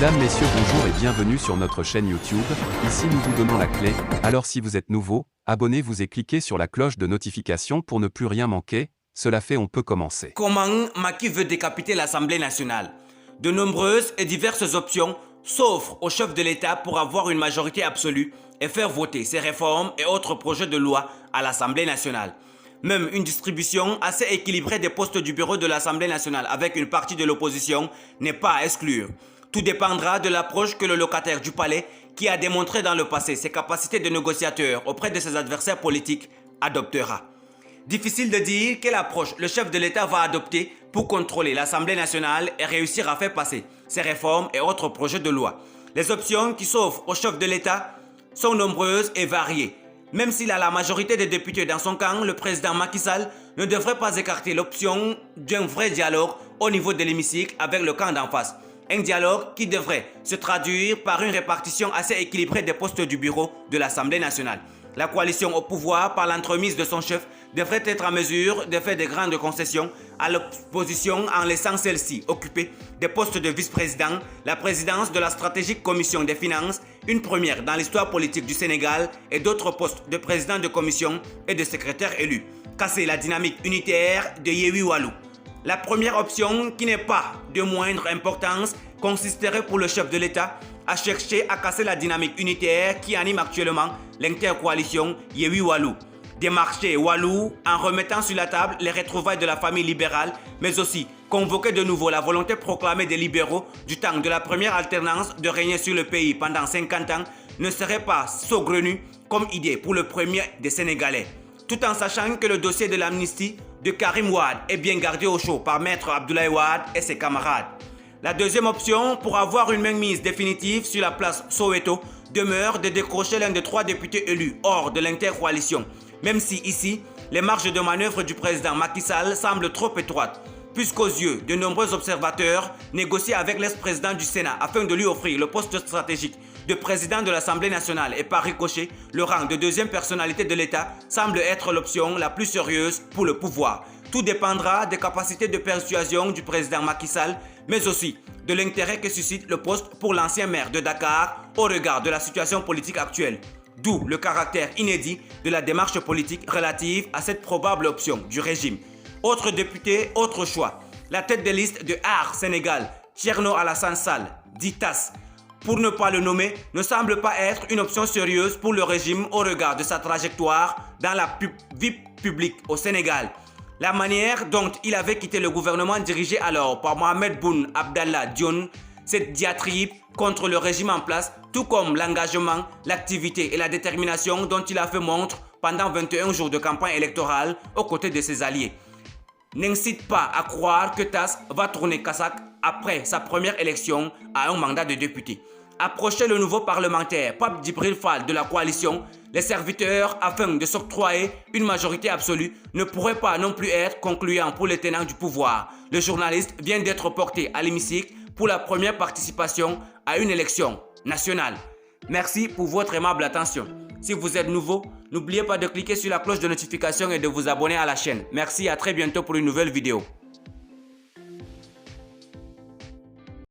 Mesdames, Messieurs, bonjour et bienvenue sur notre chaîne YouTube. Ici nous vous donnons la clé, alors si vous êtes nouveau, abonnez-vous et cliquez sur la cloche de notification pour ne plus rien manquer. Cela fait, on peut commencer. Comment Macky veut décapiter l'Assemblée nationale? De nombreuses et diverses options s'offrent au chef de l'État pour avoir une majorité absolue et faire voter ses réformes et autres projets de loi à l'Assemblée nationale. Même une distribution assez équilibrée des postes du bureau de l'Assemblée nationale avec une partie de l'opposition n'est pas à exclure. Tout dépendra de l'approche que le locataire du palais, qui a démontré dans le passé ses capacités de négociateur auprès de ses adversaires politiques, adoptera. Difficile de dire quelle approche le chef de l'État va adopter pour contrôler l'Assemblée nationale et réussir à faire passer ses réformes et autres projets de loi. Les options qui s'offrent au chef de l'État sont nombreuses et variées. Même s'il a la majorité des députés dans son camp, le président Macky Sall ne devrait pas écarter l'option d'un vrai dialogue au niveau de l'hémicycle avec le camp d'en face. Un dialogue qui devrait se traduire par une répartition assez équilibrée des postes du bureau de l'Assemblée nationale. La coalition au pouvoir, par l'entremise de son chef, devrait être en mesure de faire de grandes concessions à l'opposition en laissant celle-ci occuper des postes de vice-président, la présidence de la stratégique commission des finances, une première dans l'histoire politique du Sénégal, et d'autres postes de président de commission et de secrétaire élu. Casser la dynamique unitaire de Yewwi Wallu. La première option, qui n'est pas de moindre importance, consisterait pour le chef de l'État à chercher à casser la dynamique unitaire qui anime actuellement l'intercoalition Yewwi Wallu. Démarcher Wallu en remettant sur la table les retrouvailles de la famille libérale, mais aussi convoquer de nouveau la volonté proclamée des libéraux du temps de la première alternance de régner sur le pays pendant 50 ans ne serait pas saugrenu comme idée pour le premier des Sénégalais. Tout en sachant que le dossier de l'amnistie de Karim Wade est bien gardé au chaud par Maître Abdoulaye Wade et ses camarades. La deuxième option, pour avoir une mainmise définitive sur la place Soweto, demeure de décrocher l'un des 3 députés élus hors de l'intercoalition, même si ici, les marges de manœuvre du président Macky Sall semblent trop étroites, puisqu'aux yeux de nombreux observateurs, négocier avec l'ex-président du Sénat afin de lui offrir le poste stratégique de président de l'Assemblée nationale et par ricochet, le rang de deuxième personnalité de l'État semble être l'option la plus sérieuse pour le pouvoir. Tout dépendra des capacités de persuasion du président Macky Sall, mais aussi de l'intérêt que suscite le poste pour l'ancien maire de Dakar au regard de la situation politique actuelle. D'où le caractère inédit de la démarche politique relative à cette probable option du régime. Autre député, autre choix. La tête de liste de Aar Sénégal, Thierno Alassane Sall, dit TAS, pour ne pas le nommer, ne semble pas être une option sérieuse pour le régime au regard de sa trajectoire dans la vie publique au Sénégal. La manière dont il avait quitté le gouvernement dirigé alors par Mohamed Boun Abdallah Dionne, cette diatribe contre le régime en place, tout comme l'engagement, l'activité et la détermination dont il a fait montre pendant 21 jours de campagne électorale aux côtés de ses alliés, n'incite pas à croire que TAS va tourner Kassak après sa première élection à un mandat de député. Approcher le nouveau parlementaire Pape Djibril Fall de la coalition, les serviteurs afin de s'octroyer une majorité absolue ne pourrait pas non plus être concluant pour les tenants du pouvoir. Le journaliste vient d'être porté à l'hémicycle pour la première participation à une élection nationale. Merci pour votre aimable attention. Si vous êtes nouveau, n'oubliez pas de cliquer sur la cloche de notification et de vous abonner à la chaîne. Merci et à très bientôt pour une nouvelle vidéo.